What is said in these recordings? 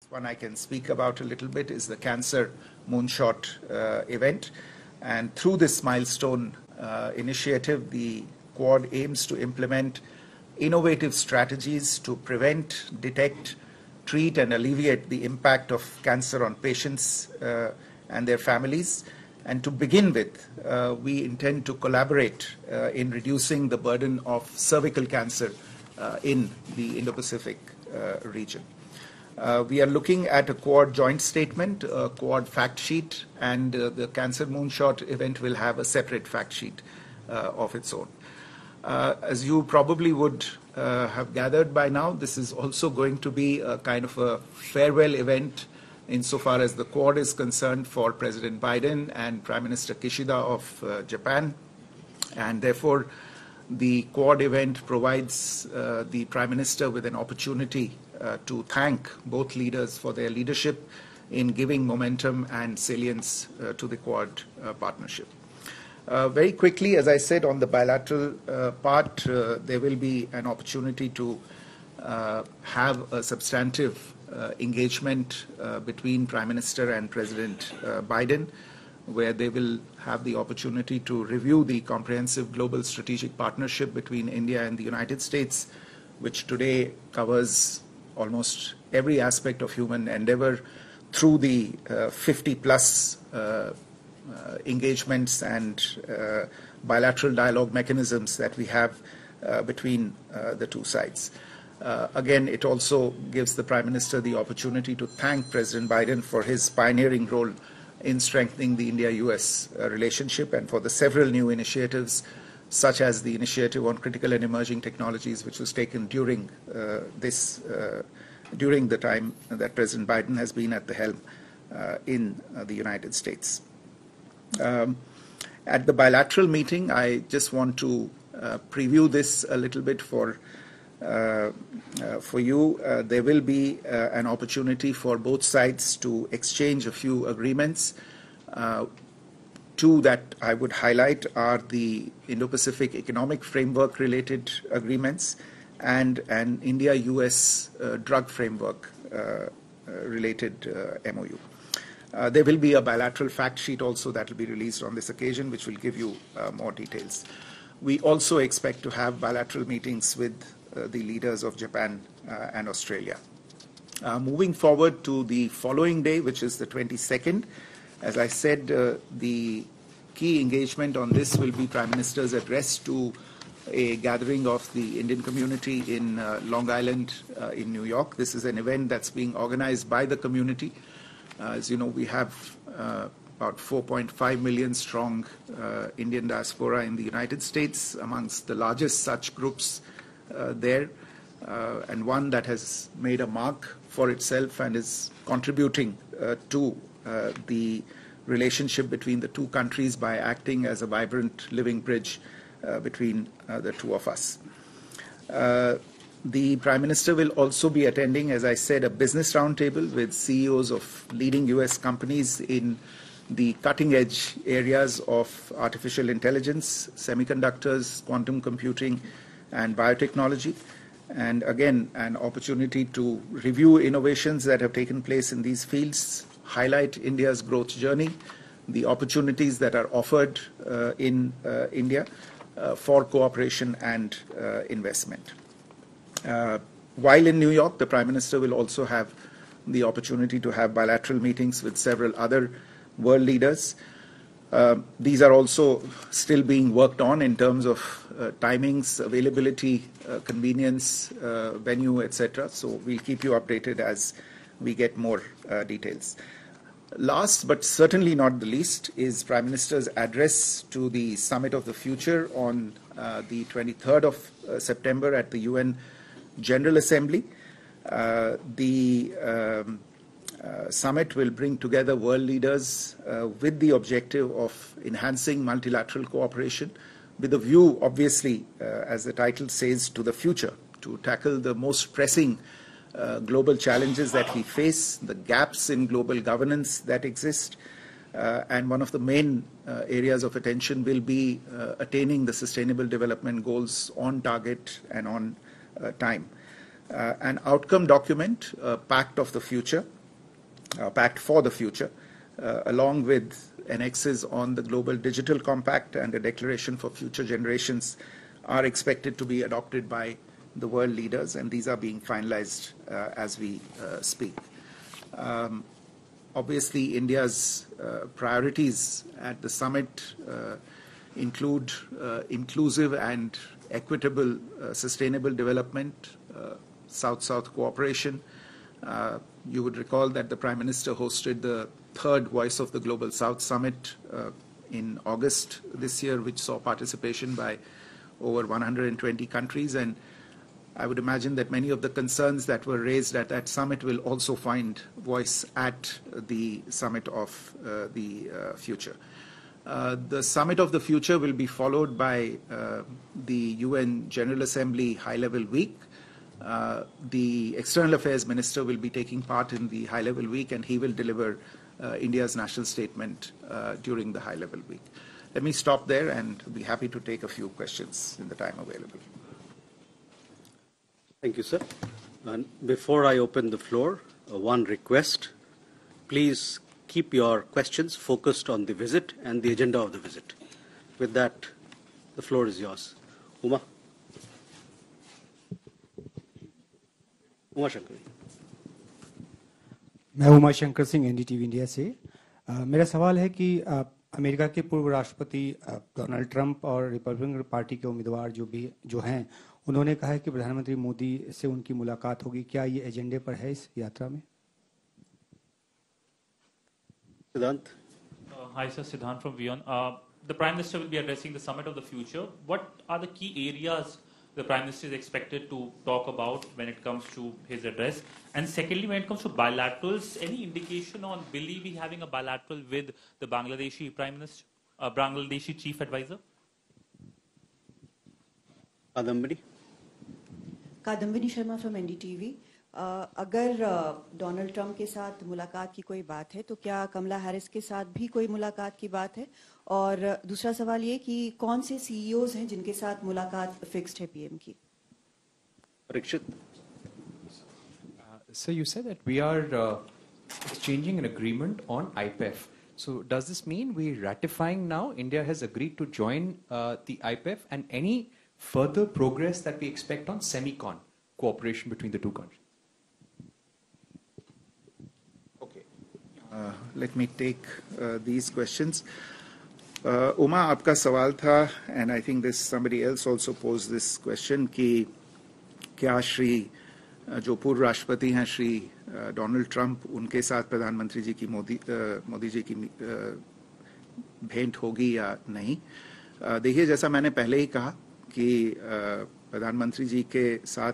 One I can speak about a little bit is the Cancer Moonshot event. And through this milestone initiative, the Quad aims to implement innovative strategies to prevent, detect, treat, and alleviate the impact of cancer on patients and their families. And to begin with, we intend to collaborate in reducing the burden of cervical cancer in the Indo-Pacific region. We are looking at a Quad joint statement, a Quad fact sheet, and the Cancer Moonshot event will have a separate fact sheet of its own. As you probably would have gathered by now, this is also going to be a kind of a farewell event insofar as the Quad is concerned for President Biden and Prime Minister Kishida of Japan. And therefore, the Quad event provides the Prime Minister with an opportunity to thank both leaders for their leadership in giving momentum and salience to the Quad partnership. Very quickly, as I said, on the bilateral part, there will be an opportunity to have a substantive engagement between Prime Minister and President Biden, where they will have the opportunity to review the comprehensive global strategic partnership between India and the United States, which today covers almost every aspect of human endeavor through the 50-plus engagements and bilateral dialogue mechanisms that we have between the two sides. Again, it also gives the Prime Minister the opportunity to thank President Biden for his pioneering role in strengthening the India-US relationship and for the several new initiatives, such as the initiative on critical and emerging technologies, which was taken during during the time that President Biden has been at the helm in the United States. At the bilateral meeting, I just want to preview this a little bit for you. There will be an opportunity for both sides to exchange a few agreements. Two that I would highlight are the Indo-Pacific Economic Framework related agreements and an India-US drug framework related MOU. There will be a bilateral fact sheet also that will be released on this occasion, which will give you more details. We also expect to have bilateral meetings with the leaders of Japan and Australia. Moving forward to the following day, which is the 22nd, as I said, the key engagement on this will be Prime Minister's address to a gathering of the Indian community in Long Island in New York. This is an event that's being organized by the community. As you know, we have about 4.5 million strong Indian diaspora in the United States, amongst the largest such groups there, and one that has made a mark for itself and is contributing to the relationship between the two countries by acting as a vibrant living bridge between the two of us. The Prime Minister will also be attending, as I said, a business roundtable with CEOs of leading US companies in the cutting-edge areas of artificial intelligence, semiconductors, quantum computing, and biotechnology. And again, an opportunity to review innovations that have taken place in these fields, highlight India's growth journey, the opportunities that are offered in India for cooperation and investment. While in New York, the Prime Minister will also have the opportunity to have bilateral meetings with several other world leaders. These are also still being worked on in terms of timings, availability, convenience, venue, etc. So we'll keep you updated as we get more details. Last but certainly not the least is Prime Minister's address to the Summit of the Future on the 23rd of September at the UN General Assembly. The summit will bring together world leaders with the objective of enhancing multilateral cooperation with a view, obviously, as the title says, to the future, to tackle the most pressing global challenges that we face, the gaps in global governance that exist, and one of the main areas of attention will be attaining the Sustainable Development Goals on target and on time. An outcome document, Pact of the Future, Pact for the Future, along with annexes on the Global Digital Compact and a Declaration for Future Generations, are expected to be adopted by the world leaders, and these are being finalized as we speak. Obviously, India's priorities at the summit include inclusive and equitable sustainable development, South-South cooperation. You would recall that the Prime Minister hosted the third Voice of the Global South Summit in August this year, which saw participation by over 120 countries. And I would imagine that many of the concerns that were raised at that summit will also find voice at the Summit of the Future. The Summit of the Future will be followed by the UN General Assembly High-Level Week. The External Affairs Minister will be taking part in the High-Level Week, and he will deliver India's national statement during the High-Level Week. Let me stop there and be happy to take a few questions in the time available. Thank you, sir. And before I open the floor, one request. Please keep your questions focused on the visit and the agenda of the visit. With that, the floor is yours. Uma Shankar. मैं Uma Shankar Singh NDTV India से मेरा सवाल है कि America के पूर्व राष्ट्रपति Donald Trump और रिपब्लिकन पार्टी के उम्मीदवार जो हैं उन्होंने कहा है कि प्रधानमंत्री मोदी से उनकी मुलाकात होगी। क्या ये एजेंडे पर है इस यात्रा में? Siddhant. Hi, sir. Siddhant from Vion. The Prime Minister will be addressing the Summit of the Future. What are the key areas the Prime Minister is expected to talk about when it comes to his address? And secondly, when it comes to bilaterals, any indication on will he be having a bilateral with the Bangladeshi Prime Minister, Bangladeshi Chief Advisor? Kadambini Sharma from NDTV. अगर Donald Trump के साथ मुलाकात की कोई बात है तो क्या कमला हैरिस के साथ भी कोई मुलाकात की बात है? और दूसरा सवाल ये कि कौन से सीईओज हैं जिनके साथ मुलाकात फिक्स्ड है पीएम की? Parikshit. So you said that we are exchanging an agreement on IPEF. So does this mean we're ratifying now? India has agreed to join the IPEF, and any further progress that we expect on semicon cooperation between the two countries? Okay, let me take these questions. Uma, आपका सवाल था, and I think this somebody else also posed this question कि क्या श्री जो पूर्व राष्ट्रपति हैं Shri Donald Trump उनके साथ प्रधानमंत्री जी की मोदी जी की भेंट होगी या नहीं? देखिए, जैसा मैंने पहले ही कहा कि प्रधानमंत्री जी के साथ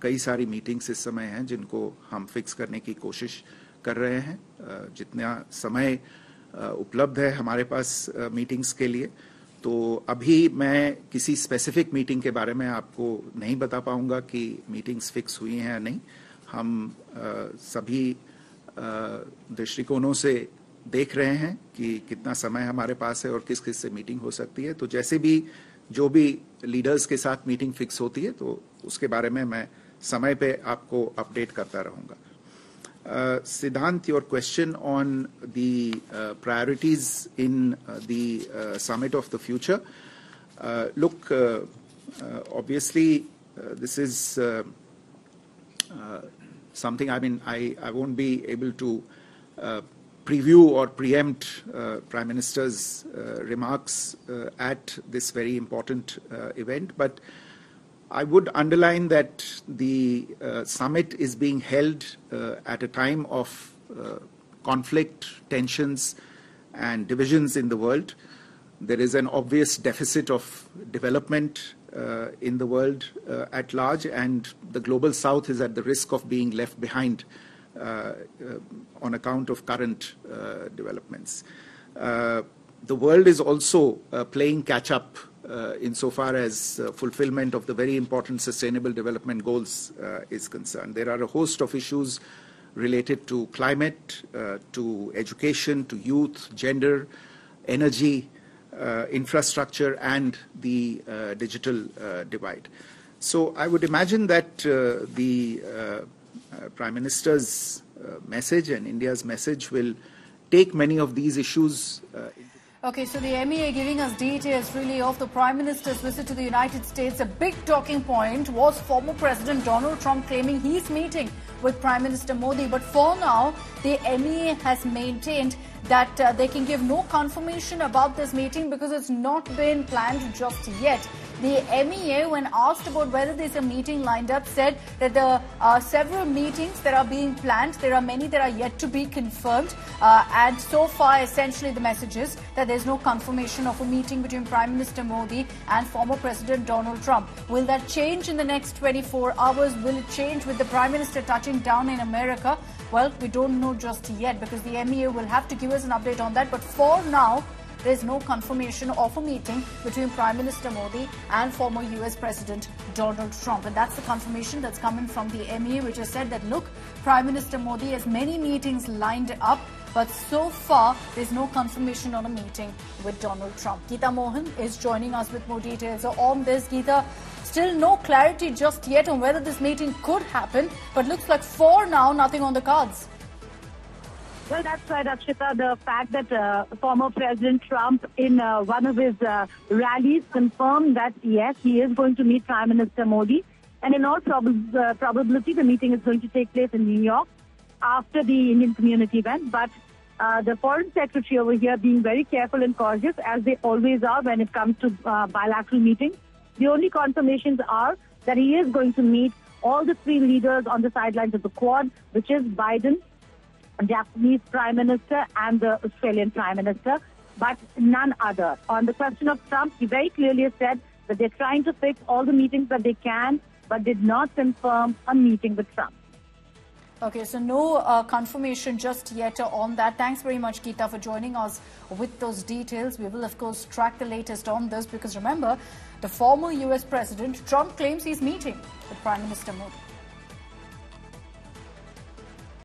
कई सारी मीटिंग्स इस समय हैं जिनको हम फिक्स करने की कोशिश कर रहे हैं। जितना समय उपलब्ध है हमारे पास मीटिंग्स के लिए, तो अभी मैं किसी स्पेसिफिक मीटिंग के बारे में आपको नहीं बता पाऊंगा कि मीटिंग्स फिक्स हुई हैं या नहीं। हम सभी दृष्टिकोणों से देख रहे हैं कि कितना समय हमारे पास है और किस किस से मीटिंग हो सकती है। तो जैसे भी जो भी लीडर्स के साथ मीटिंग फिक्स होती है तो उसके बारे में मैं समय पे आपको अपडेट करता रहूंगा। Siddhant, your question on the priorities in the Summit of the Future. Look, obviously, this is something, I mean, I won't be able to preview or preempt Prime Minister's remarks at this very important event, but I would underline that the summit is being held at a time of conflict, tensions, and divisions in the world. There is an obvious deficit of development in the world at large, and the global south is at the risk of being left behind on account of current developments. The world is also playing catch-up insofar as fulfillment of the very important sustainable development goals is concerned. There are a host of issues related to climate, to education, to youth, gender, energy, infrastructure, and the digital divide. So I would imagine that the Prime Minister's message, and India's message will take many of these issues Okay, so the MEA giving us details really of the Prime Minister's visit to the United States. A big talking point was former President Donald Trump claiming he's meeting with Prime Minister Modi. But for now, the MEA has maintained that they can give no confirmation about this meeting because it's not been planned just yet. The MEA, when asked about whether there's a meeting lined up, said that there are several meetings that are being planned. There are many that are yet to be confirmed. And so far, essentially, the message is that there's no confirmation of a meeting between Prime Minister Modi and former President Donald Trump. Will that change in the next 24 hours? Will it change with the Prime Minister touching down in America? Well, we don't know just yet because the MEA will have to give us an update on that. But for now, there's no confirmation of a meeting between Prime Minister Modi and former US President Donald Trump. And that's the confirmation that's coming from the MEA, which has said that, look, Prime Minister Modi has many meetings lined up, but so far there's no confirmation on a meeting with Donald Trump. Geeta Mohan is joining us with more details. So on this, Geeta, still no clarity just yet on whether this meeting could happen, but looks like for now nothing on the cards. Well, that's right, Akshita. The fact that former President Trump in one of his rallies confirmed that, yes, he is going to meet Prime Minister Modi. And in all probability, the meeting is going to take place in New York after the Indian community event. But the Foreign Secretary over here being very careful and cautious, as they always are when it comes to bilateral meetings. The only confirmations are that he is going to meet all the three leaders on the sidelines of the Quad, which is Biden, Japanese Prime Minister and the Australian Prime Minister, but none other. On the question of Trump, he very clearly said that they're trying to fix all the meetings that they can, but did not confirm a meeting with Trump. Okay, so no confirmation just yet on that. Thanks very much, Geeta, for joining us with those details. We will, of course, track the latest on this because remember, the former US President Trump claims he's meeting with Prime Minister Modi.